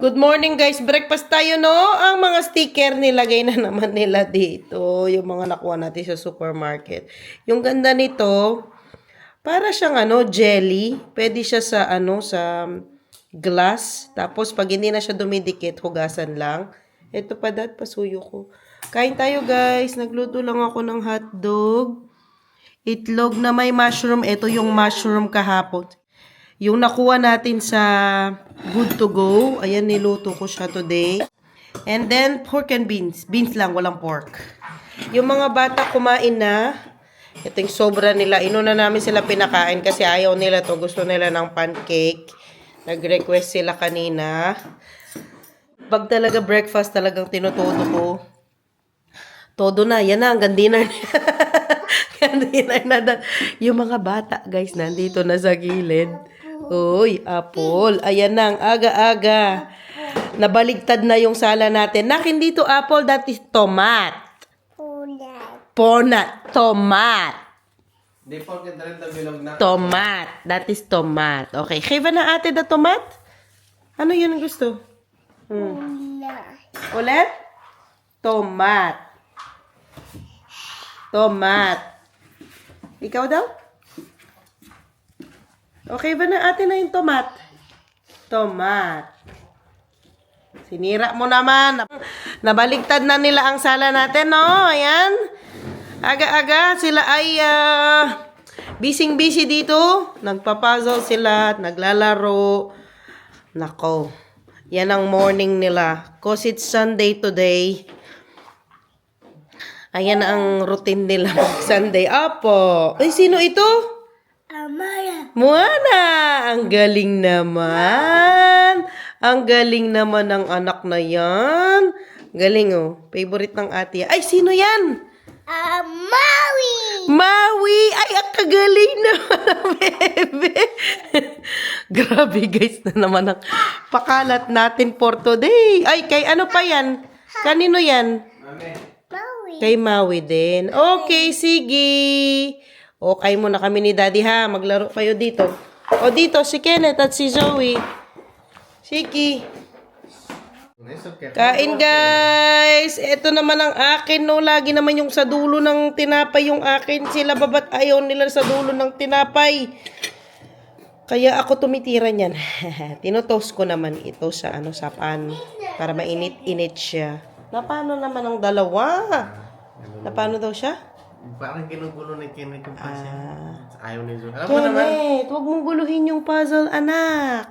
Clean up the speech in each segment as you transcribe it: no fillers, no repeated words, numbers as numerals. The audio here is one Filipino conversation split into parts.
Good morning guys, breakfast tayo no. Ang mga sticker nilagay na naman nila dito. Yung mga nakuha natin sa supermarket. Yung ganda nito, para siyang jelly. Pwede siya sa sa glass. Tapos pag hindi na siya dumidikit, hugasan lang. Ito pa pasuyo ko. Kain tayo guys. Nagluto lang ako ng hotdog. Itlog na may mushroom. Ito yung mushroom kahapon. Yung nakuha natin sa Good to Go. Ayan, niluto ko siya today. And then, pork and beans. Beans lang, walang pork. Yung mga bata kumain na. Ito yung sobra nila. Inuna namin sila pinakain kasi ayaw nila to. Gusto nila ng pancake. Nag-request sila kanina. Pag talaga breakfast, talagang tinutodo ko. Todo na. Yan na, hanggang dinner na. Dinner na. Yung mga bata, guys, nandito na sa gilid. Uy, apple. Ayan na, ang aga-aga. Nabaligtad na yung sala natin. Nak, hindi to apple, that is tomat. Ponat. Tomat. Di po, ganda rin bilog na. Tomat. That is tomat. Okay. Kiva na ate the tomat? Ano yun ang gusto? Ulit? Tomat. Tomat. Ikaw daw? Okay ba na ate na yung tomat? Tomat. Sinira mo naman. Nabaligtad na nila ang sala natin, no? Ayan. Aga-aga sila ay busy dito. Nagpapuzzle sila, naglalaro. Nako. Yan ang morning nila. Cause it's Sunday today. Ayan ang routine nila pag Sunday. Apo. Ay, sino ito? Moana! Ang galing naman. Ang galing naman ng anak na yan. Galing oh. Favorite ng ate. Ay, sino yan? Maui! Maui! Ay, ang kagaling naman ng bebe. Grabe guys na naman ang pakalat natin for today. Ay, kay ano pa yan? Kanino yan? Maui! Kay Maui din. Okay, sige. Okay muna kami ni Daddy ha. Maglaro kayo dito. O dito, si Kenneth at si Zoe. Siki. Kain guys. Ito naman ang akin no. Lagi naman yung sa dulo ng tinapay yung akin. Sila babat ayaw nila sa dulo ng tinapay. Kaya ako tumitira niyan. Tinotoast ko naman ito sa sa pan. Para mainit-init siya. Napano naman ang dalawa? Napano daw siya? Parang ginugulo ni Kenneth yung puzzle. Ayaw ni Zoe. Alam mo naman. Kenneth, huwag mong guluhin yung puzzle, anak.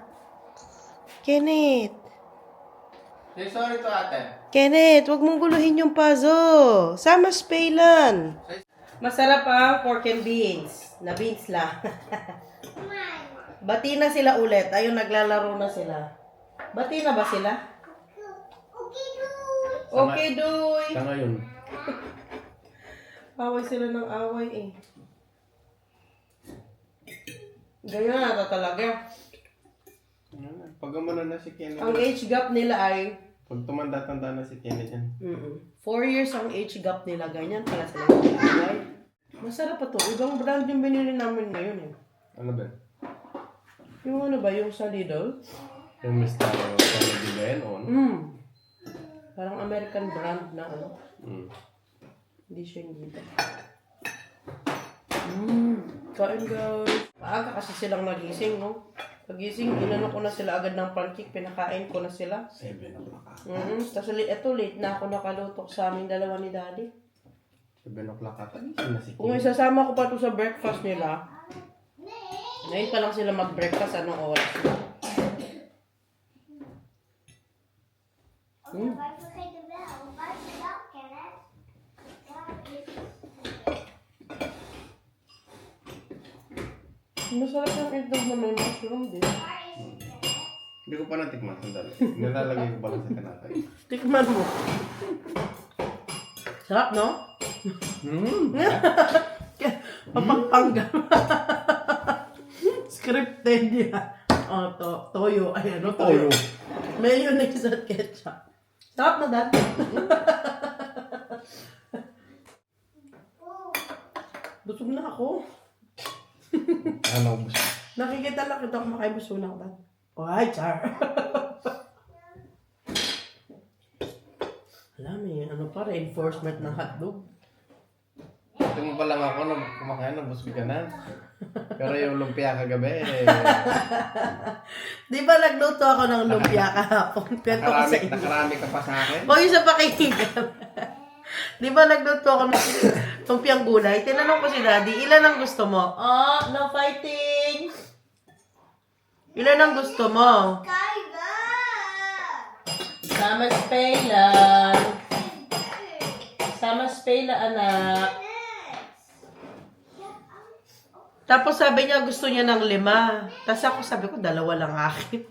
Kenneth. Sorry to ate. Kenneth, huwag mong guluhin yung puzzle. Sama spaylan. Masarap ang pork and beans. Na beans lang. Bati na sila ulit. Ayun, naglalaro na sila. Bati na ba sila? Okay, Doy. Sa ngayon. Away sila ng away eh. Ganyan na talaga. Pag umano na si Kenneth. Ang age gap nila ay Pag tumanda-tanda na si Kenneth yan. 4 years ang age gap nila. Ganyan pala sila. Ay, masarap pa to. Ibang brand yung binili namin ngayon eh. Ano ba? Yung ano ba? Yung sa Lidl? Yung Mr. Kennedy ba yan? Parang American brand na ano. Hindi siya yung dito. Kain guys. Maaga kasi silang nagising, no? Pagising, inano ko na sila agad ng pancake. Pinakain ko na sila. 7 o'clock. Tapos ito late na ako nakalutok sa aming dalawa ni Daddy. 7 o'clock ata. Na si Kung isasama ko pa to sa breakfast nila, ngayon pa lang sila mag-breakfast, anong oras na? Masarap yung itlog na may mushroom din. Hindi ko pa natikman. Sandali. Nilalagay ko pala sa kanatay. Tikman mo. Sarap, no? Papangpangga. Scripted niya. Toyo. Ay, ano toyo? Mayonnaise at ketchup. Sarap na dati. Busog na ako. Ano? Nakikita lang kita kumakain busog na ako. Ay, char. may ano pa, reinforcement ng hotdog. Tingin pa lang ako na kumakain ng busog ka na. Pero yung lumpia kagabi, Di ba nagluto ako ng lumpia kahapon? Kwento ko sa inyo. nakarami ka pa sa akin. O yung sa pakinggan. Di ba nagluto ako ng lumpiang gulay? Tinanong ko si Daddy, ilan ang gusto mo? Oh, no fighting! Ilan ang gusto mo? Sama spela. Sama spela, anak. Tapos sabi niya gusto niya ng 5. Tapos ako sabi ko 2 lang akin.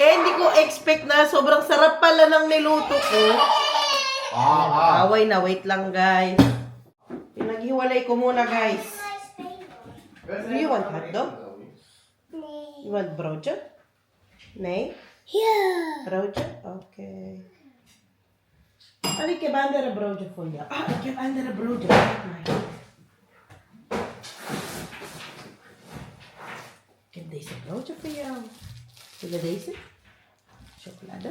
Hindi ko expect na sobrang sarap pala ng niluto ko. Away na, wait lang guys. Pinaghiwalay ko muna guys. Do you want hotdog? You want broja? Nay? Yeah. Broja? Okay. Allez, che bandera broja foglia. Ah, che bandera broja. Che deze broja voor jou? Wil je deze? Chocolade?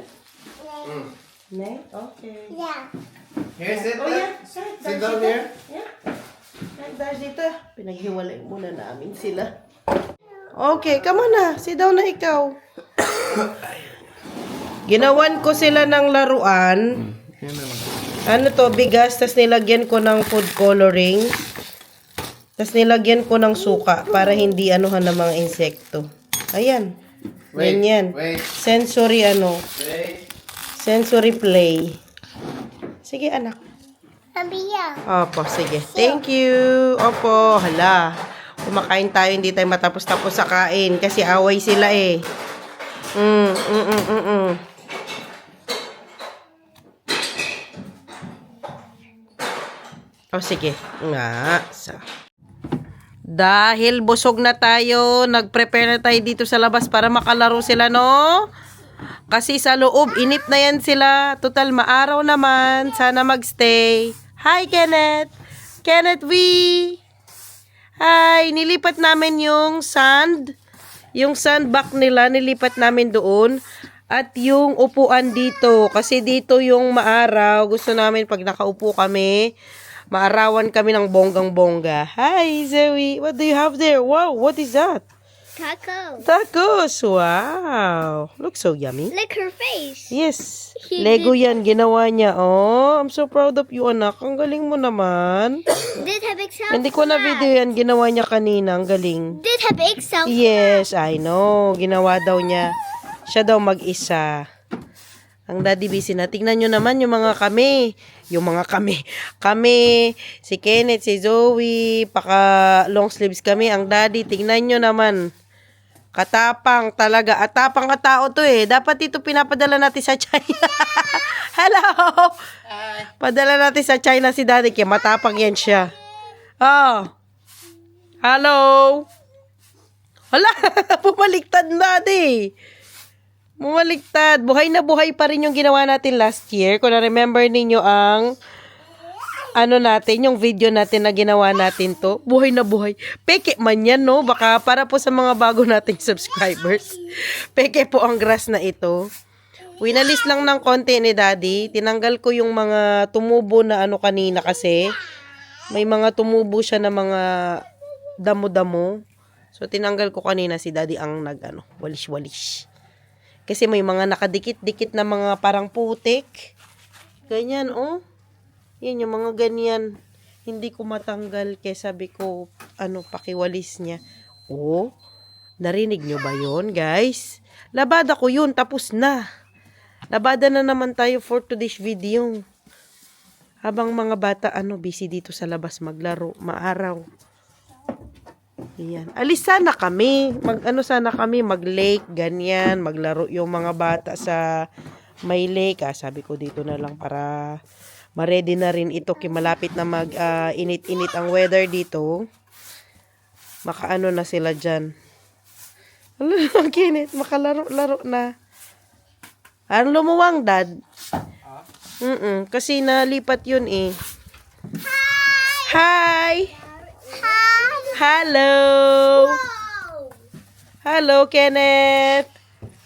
Nee? Okay. Yeah. Here, sit. Oh yeah, Sit down here. Yeah. Kaya dahil dito, pinaghiwalay muna namin sila. Okay, come on na. Sit down na ikaw. Ginawan ko sila ng laruan. Ano to, bigas, tas nilagyan ko ng food coloring. Tas nilagyan ko ng suka para hindi anuhan ng mga insekto. Ayan. Ganyan. Wait. Sensory Wait. sensory play. Sige, anak. Abia. Opo, sige. Thank you. Opo, hala. Kumakain tayo, hindi tayo matapos-tapos sa kain kasi away sila eh. O sige, nga. Dahil busog na tayo, nag-prepare na tayo dito sa labas para makalaro sila, no? Kasi sa loob, init na yan sila. Total, maaraw naman. Sana magstay. Hi, Kenneth! Kenneth V! Hi! Nilipat namin yung sand. Yung sandbox nila, nilipat namin doon. At yung upuan dito. Kasi dito yung maaraw. Gusto namin pag nakaupo kami, maarawan kami ng bonggang-bongga. Hi, Zoe! What do you have there? Wow, what is that? Taco. Tacos! Wow! Looks so yummy. Look her face. Yes. He Lego yan, ginawa niya. Oh, I'm so proud of you, anak. Ang galing mo naman. Did have Excel. Hindi ko na video yan. Ginawa niya kanina. Ang galing. Did have Excel. Yes, I know. Ginawa daw niya. Siya daw mag-isa. Ang daddy busy na. Tingnan nyo naman yung mga kami. Yung mga kami. Kami, si Kenneth, si Zoe, paka long sleeves kami. Ang daddy, tingnan nyo naman. Katapang talaga. At tapang katao to eh. Dapat ito pinapadala natin sa China. Hello! Padala natin sa China si daddy. Kaya matapang yan siya. Oh. Hello! Hala! Pumaliktad na daddy. Bumaliktad. Buhay na buhay pa rin yung ginawa natin last year. Kung na-remember ninyo ang natin, yung video natin na ginawa natin to. Buhay na buhay. Peke man yan, no? Baka para po sa mga bago nating subscribers. Peke po ang grass na ito. Winalis lang ng konti ni Daddy. Tinanggal ko yung mga tumubo na kanina kasi. May mga tumubo siya na mga damo-damo. So, tinanggal ko kanina si Daddy ang walish-walish. Kasi may mga nakadikit-dikit na mga parang putik. Ganyan, oh. Yan, yung mga ganyan. Hindi ko matanggal. Kaya sabi ko, pakiwalis niya. Oh, narinig nyo ba yun, guys? Labada ko yun. Tapos na. Labada na naman tayo for today's video. Habang mga bata, busy dito sa labas maglaro. Maaraw. Ayan. Alis sana kami. Sana kami, mag-lake, ganyan. Maglaro yung mga bata sa may lake. Sabi ko dito na lang para ma-ready na rin ito. Malapit na init-init ang weather dito. Makaano na sila dyan. Kinit, makalaro-laro na. Ang lumuwang, Dad? Kasi nalipat yun eh. Hi! Hello! Hello, Kenneth!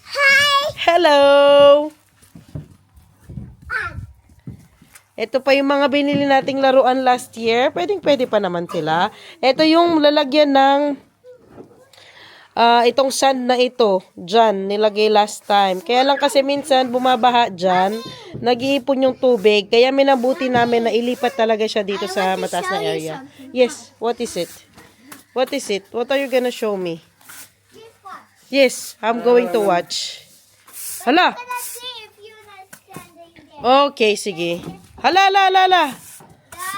Hi. Hello! Ito pa yung mga binili nating laruan last year. Pwede pa naman sila. Ito yung lalagyan ng itong sand na ito. Dyan, nilagay last time. Kaya lang kasi minsan bumabaha dyan. Nag-iipon yung tubig. Kaya minabuti namin na ilipat talaga siya dito sa mataas na area. Yes, what is it? What is it? What are you gonna show me? Yes, I'm going to watch. Hala! Let's see if you're not standing there. Okay, sige. Hala.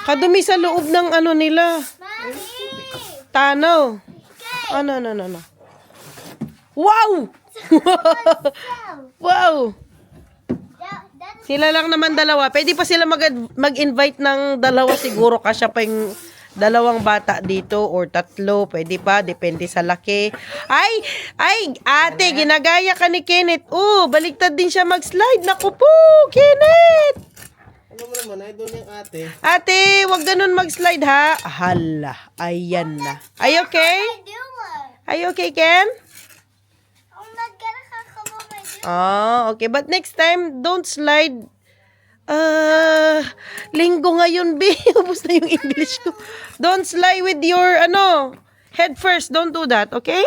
Kadumi sa loob ng ano nila. Mommy! Tanaw. No. Wow! Wow! That's Sila lang naman dalawa. Pwede pa sila mag-invite ng dalawa siguro kasi pa yung dalawang bata dito or tatlo. Pwede pa. Depende sa laki. Ay, ate, ginagaya ka ni Kenneth. Baliktad din siya mag-slide. Naku po, Kenneth! Ano mo naman, ay doon yung ate. Ate, wag ganun mag-slide ha. Hala, ayan na. Are you okay? do it. Are you okay, Ken? I'm not gonna come on my do. Okay. But next time, don't slide. Linggo ngayon, B. Ubus na yung English ko. Don't slide with your, head first. Don't do that, okay?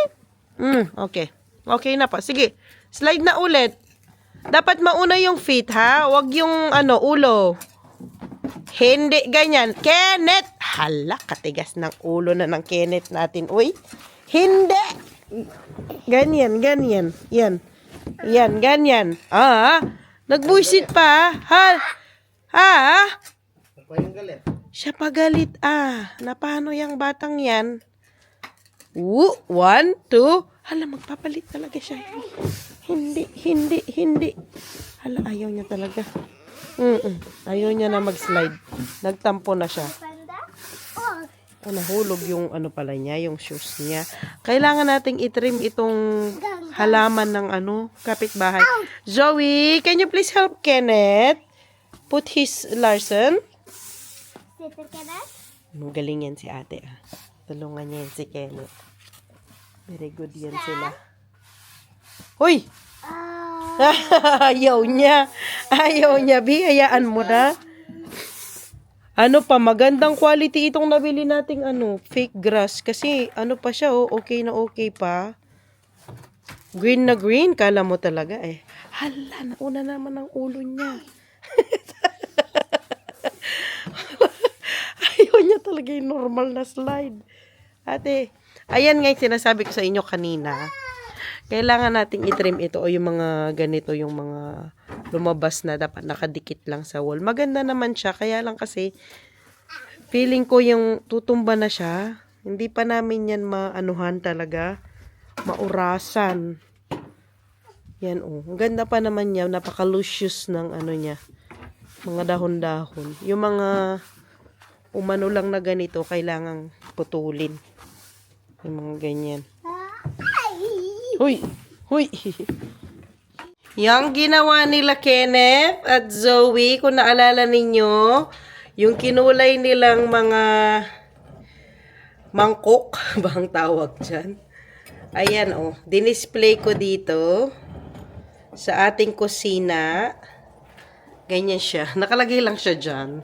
Okay. Okay na pa. Sige. Slide na ulit. Dapat mauna yung feet, ha? Wag yung, ulo. Hindi ganyan. Kenneth! Hala, katigas ng ulo na ng Kenneth natin. Uy. Hindi! Ganyan. Yan, ganyan. Nagbuisit pa, ha? Ako yung galit. Siya pagalit, Na paano yung batang yan? 1, 2. Hala, magpapalit talaga siya. Hindi. Hala, ayaw niya talaga. Ayaw niya na mag-slide. Nagtampo na siya. Panda? Oh, Nahulog yung pala niya, yung shoes niya. Kailangan nating itrim itong halaman ng kapitbahay. Zoe, can you please help Kenneth put his Larson? sitter ka na? Magaling yan si ate. Tulungan niya yan si Kenneth. Very good yan sila. Hoy! Ayaw niya. Bi. Hayaan mo na. Magandang quality itong nabili nating fake grass. Kasi pa siya, okay na okay pa. Green na green, kala mo talaga eh. Hala, nauna naman ang ulo niya. Ayaw niya talaga yung normal na slide. Ate, ayan nga yung sinasabi ko sa inyo kanina. Kailangan nating itrim ito o yung mga ganito, yung mga lumabas na dapat nakadikit lang sa wall. Maganda naman siya, kaya lang kasi feeling ko yung tutumba na siya. Hindi pa namin yan maanuhan talaga. Maurasan. Yan Ang ganda pa naman niya. Napaka-luscious ng niya. Mga dahon-dahon. Yung mga umano lang na ganito, kailangang putulin. Yung mga ganyan. Huy! Yung ginawa nila Kenneth at Zoe, kung naalala ninyo, yung kinulay nilang mga mangkok, bang tawag dyan. Ayan dinisplay ko dito sa ating kusina. Ganyan siya. Nakalagay lang siya dyan.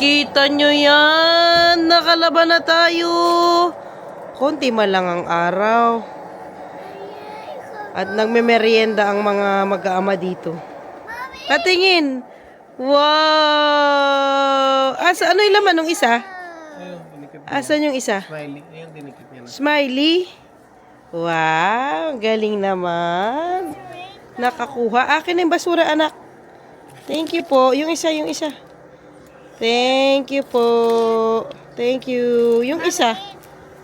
Kita nyo yan! Nakalaban na tayo! Konti man lang ang araw. At nagmemeryenda ang mga mag-aama dito. Patingin! Wow! Ano yung laman ng isa? Ayun, dinikit. Asan yung isa? Smiley. Ayun, dinikit niya na. Smiley? Wow! Galing naman. Nakakuha. Akin na yung basura, anak. Thank you po. Yung isa. Thank you po. Thank you. Yung isa.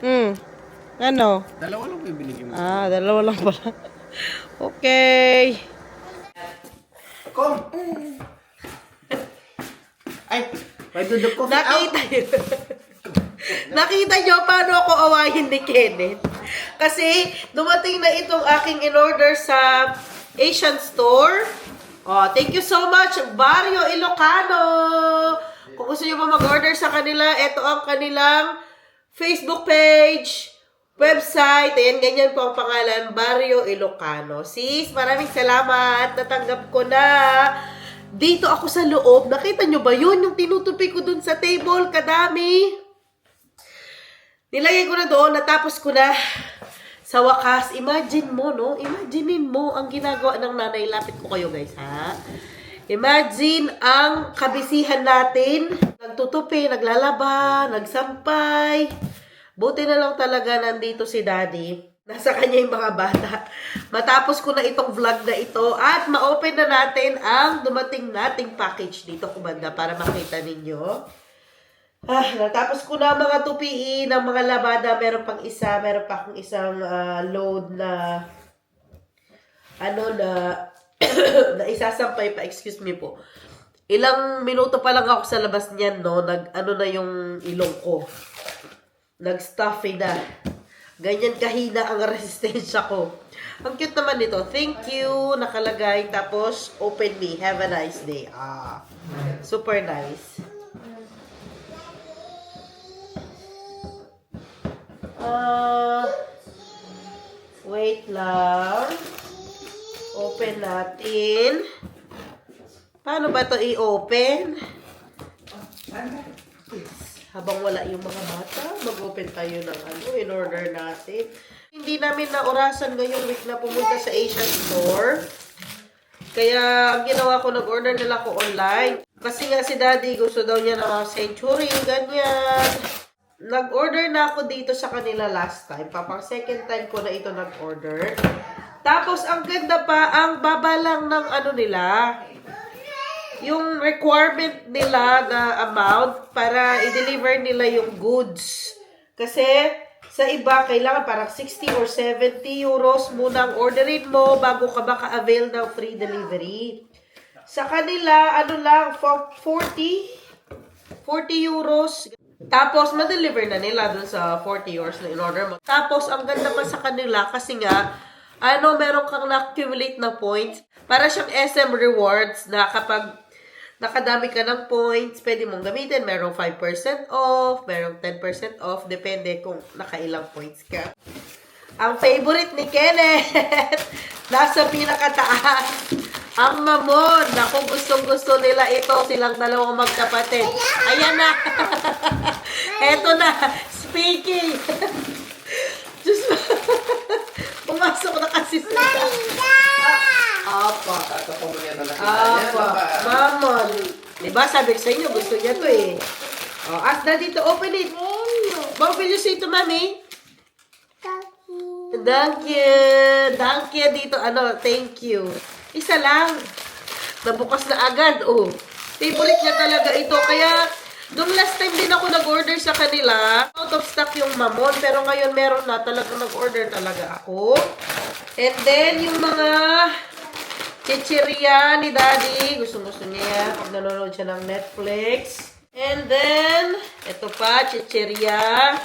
Dalawa lang yung binigyan mo. Dalawa lang pala. Okay. Kom! Ay, may dudok ko. Nakita nyo paano ako awayin ni Kenneth. Kasi dumating na itong aking in-order sa Asian store. Thank you so much, Barrio Ilocano. Kung gusto nyo pa mag-order sa kanila, ito ang kanilang Facebook page, website. Ayan, ganyan po ang pangalan, Barrio Ilocano. Sis, maraming salamat. Natanggap ko na. Dito ako sa loob. Nakita nyo ba yun? Yung tinutupi ko dun sa table. Kadami. Nilagay ko na doon. Natapos ko na. Sa wakas, imagine mo, no? Imaginein mo ang ginagawa ng nanay. Lapit ko kayo, guys, ha? Imagine ang kabisihan natin. Nagtutupi, naglalaba, nagsampay. Buti na lang talaga nandito si Daddy. Nasa kanya yung mga bata. Matapos ko na itong vlog na ito at ma-open na natin ang dumating nating package dito kumanda para makita ninyo. Natapos ko na mga tupiin, ang mga labada. Meron pang isa, meron pa akong isang load na na isasampay pa, excuse me po. Ilang minuto pa lang ako sa labas niyan, no? Na yung ilong ko. Nag-stuffy na. Ganyan kahina ang resistensya ko. Ang cute naman nito. Thank you. Nakalagay. Tapos, open me. Have a nice day. Super nice. Wait lang. Open natin. Paano ba ito i-open? Habang wala yung mga bata, mag-open tayo ng in-order natin. Hindi namin naorasan ngayong week na pumunta sa Asian store. Kaya, ang ginawa ko, nag-order nila ko online. Kasi nga si Daddy, gusto daw niya ng mga century, ganyan. Nag-order na ako dito sa kanila last time. Papang second time ko na ito nag-order. Tapos, ang ganda pa, ang baba lang ng nila, yung requirement nila na amount para i-deliver nila yung goods. Kasi sa iba, kailangan parang 60 or 70 euros munang orderin mo bago ka maka-avail ng free delivery. Sa kanila, lang, 40 euros. Tapos, ma-deliver na nila dun sa 40 euros na in-order mo. Tapos, ang ganda pa sa kanila kasi nga, meron kang na-accumulate na points. Para siyang SM rewards na kapag nakadami ka ng points, pwede mong gamitin. Merong 5% off, merong 10% off, depende kung nakailang points ka. Ang favorite ni Kenneth, nasa pinakataas, ang mamon. Naku, gustong-gusto nila ito, silang dalawang magkapatid. Ayan na. Eto na, speaking. Just, pumasok na kasi sila. Apa. Mamon. Diba, sabi ko sa inyo, gusto niya to eh. Ask Daddy to open it. What will you say to Mommy? Thank you. Thank you dito. Thank you. Isa lang. Nabukas na agad. Favorite niya talaga ito. Kaya, nung last time din ako nag-order sa kanila, out of stock yung mamon. Pero ngayon meron na. Talagang nag-order talaga ako. And then, yung mga chichirya ni Daddy. Gusto niya yan pag nanonood siya ng Netflix. And then, ito pa, chichirya.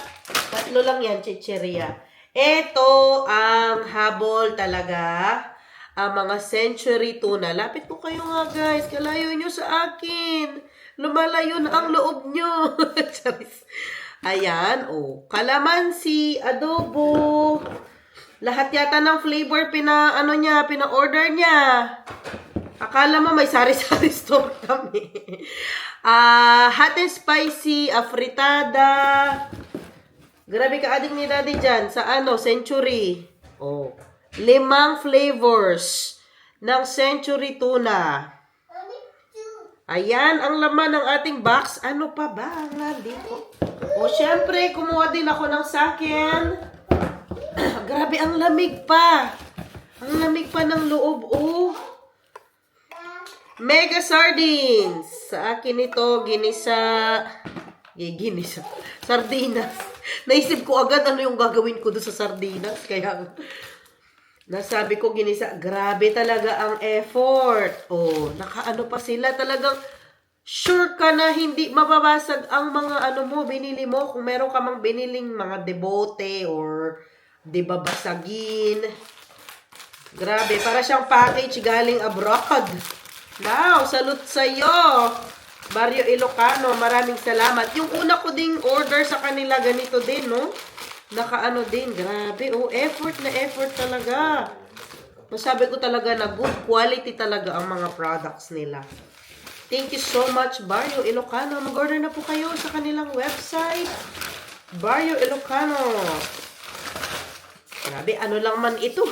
3 lang yan, chichirya. Ito ang habol talaga. Ang mga century tuna. Lapit ko kayo nga, guys. Kalayo nyo sa akin. Lumalayo na ang loob nyo. Ayan, kalamansi, adobo. Lahat yata ng flavor pina-order niya. Akala mo may sari-sari store kami. Hot and spicy, afritada. Grabe ka ading ni Daddy dyan sa century. 5 flavors ng century tuna. Ayan, ang laman ng ating box. Ano pa ba ang nandito? Syempre, kumuha din ako ng sakin. Grabe, ang lamig pa. Ang lamig pa ng loob, Mega sardines. Sa akin ito, ginisa. Sardinas. Naisip ko agad ano yung gagawin ko doon sa sardinas. Kaya, nasabi ko ginisa. Grabe talaga ang effort. Nakaano pa sila. Talagang sure ka na hindi mababasag ang mga binili mo. Kung meron ka mang biniling mga debote or di babasagin. Grabe, para siyang package galing abroad. Wow, salute sa'yo. Barrio Ilocano, maraming salamat. Yung una ko ding order sa kanila, ganito din, no? Nakaano din, grabe. Effort na effort talaga. Masabi ko talaga na good quality talaga ang mga products nila. Thank you so much, Barrio Ilocano. Mag-order na po kayo sa kanilang website. Barrio Ilocano. Grabe, ano lang man ito.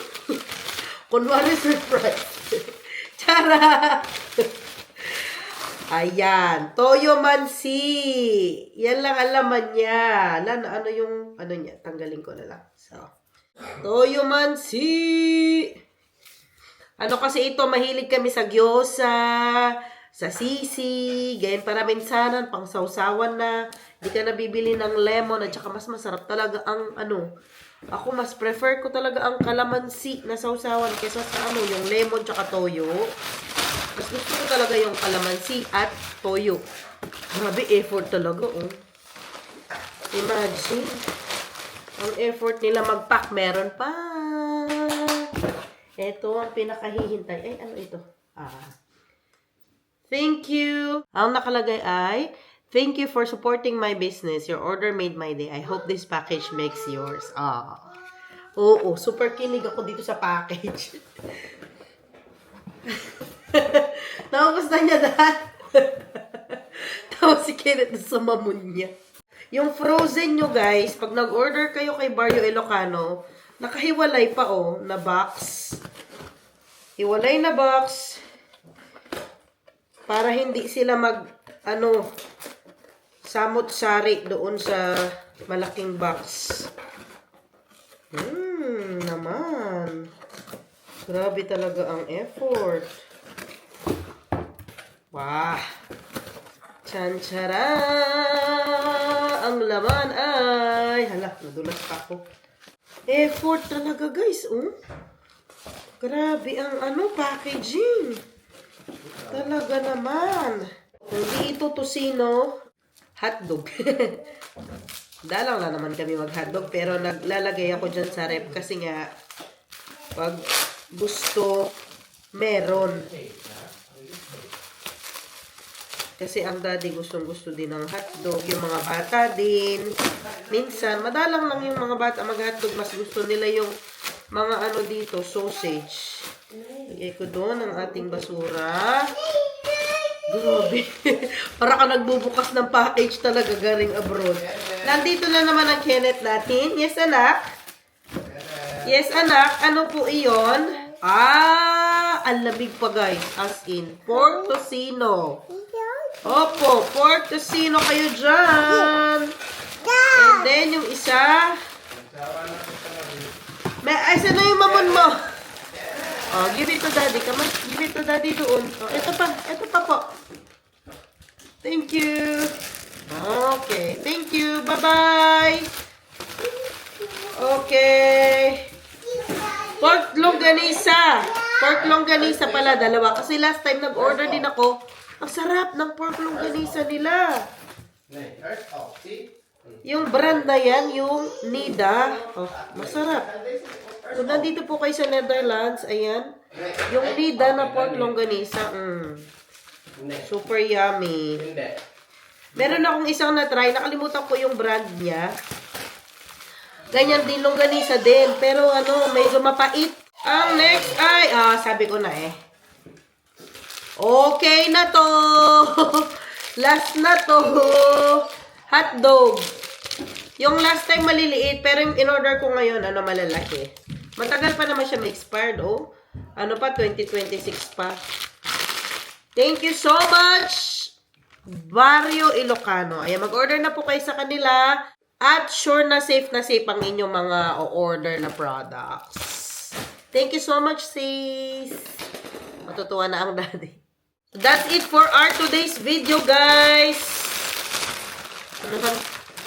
Kunwari surprise. Tara! Ayan. Toyo Mansi. Yan lang ang laman niya. Ano yung, ano niya? Tanggalin ko na lang. So, Toyo Mansi. Ano kasi ito, mahilig kami sa gyoza, sa sisi, ganyan para minsanan, pang sausawan na. Hindi ka nabibili ng lemon at saka mas masarap talaga ang ano. Ako mas prefer ko talaga ang kalamansi na sausawan kaysa sa ano, yung lemon tsaka toyo. Mas gusto ko talaga yung kalamansi at toyo. Grabe, effort talaga, oh. Imagine. Ang effort nila mag-pack, meron pa. Ito ang pinakahihintay. Ay, ano ito? Thank you. Ang nakalagay ay, thank you for supporting my business. Your order made my day. I hope this package makes yours. Oo, super kilig ako dito sa package. Nagustuhan niya dahil. Tapos si Kenneth sa mamon niya. Yung frozen nyo guys, pag nag-order kayo kay Barrio Ilocano, nakahiwalay pa na box. Hiwalay na box. Para hindi sila samot-sari doon sa malaking box. Naman. Grabe talaga ang effort. Wow. Tsan-tara! Ang laman ay... Hala, nadulas pa ako. Effort talaga guys, Grabe ang packaging. Talaga naman. Hindi ito tosino, hotdog. Dalang na naman kami mag-hotdog, pero naglalagay ako dyan sa rep kasi nga, pag gusto, meron. Kasi ang daddy gustong-gusto din ng hotdog. Yung mga bata din. Minsan, madalang lang yung mga bata mag-hotdog. Mas gusto nila yung mga dito, sausage. Lagay ko doon ang ating basura. Grabe. Para ka nagbubukas ng package talaga galing abroad. Nandito na naman ang Kenneth natin. Yes, anak? Yes, anak. Ano po iyon? Ang lamig pa guys. As in, pork tocino. Opo, pork tocino kayo dyan. And then, yung isa. Ay, saan na yung mamon mo? Give it to daddy. Come on, give it to daddy doon. Ito pa po. Thank you. Okay, thank you. Bye-bye. Okay. Pork longganisa. Pork longganisa pala, dalawa. Kasi last time nag-order din ako. Ang sarap ng pork longganisa nila. Yung brand na yan, yung Nida. Masarap. Kung nandito po kayo sa Netherlands, ayan. Yung Nida na pork longganisa. Super yummy. Meron akong isang na-try. Nakalimutan ko yung brand niya. Ganyan din longganisa din. Pero medyo mapait. Ang next ay, sabi ko na Okay na to. Last na to. Hotdog. Yung last time maliliit, pero yung in-order ko ngayon, malalaki. Matagal pa naman siya ma-expired, 2026 pa. Thank you so much, Barrio Ilocano. Ayan, mag-order na po kayo sa kanila. At sure na safe ang inyong mga o-order na products. Thank you so much, sis. Matutuwa na ang daddy. That's it for our today's video, guys.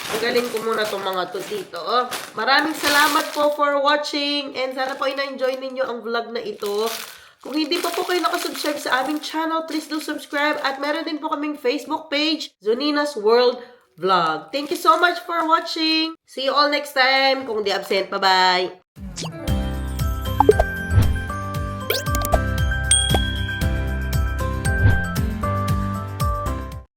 Tanggalin ko muna itong mga to dito. Maraming salamat po for watching. And sana po ina-enjoy ninyo ang vlog na ito. Kung hindi pa po kayo nakasubscribe sa aming channel, please do subscribe. At meron din po kaming Facebook page, Zonina's World Vlog. Thank you so much for watching. See you all next time. Kung di absent, bye-bye.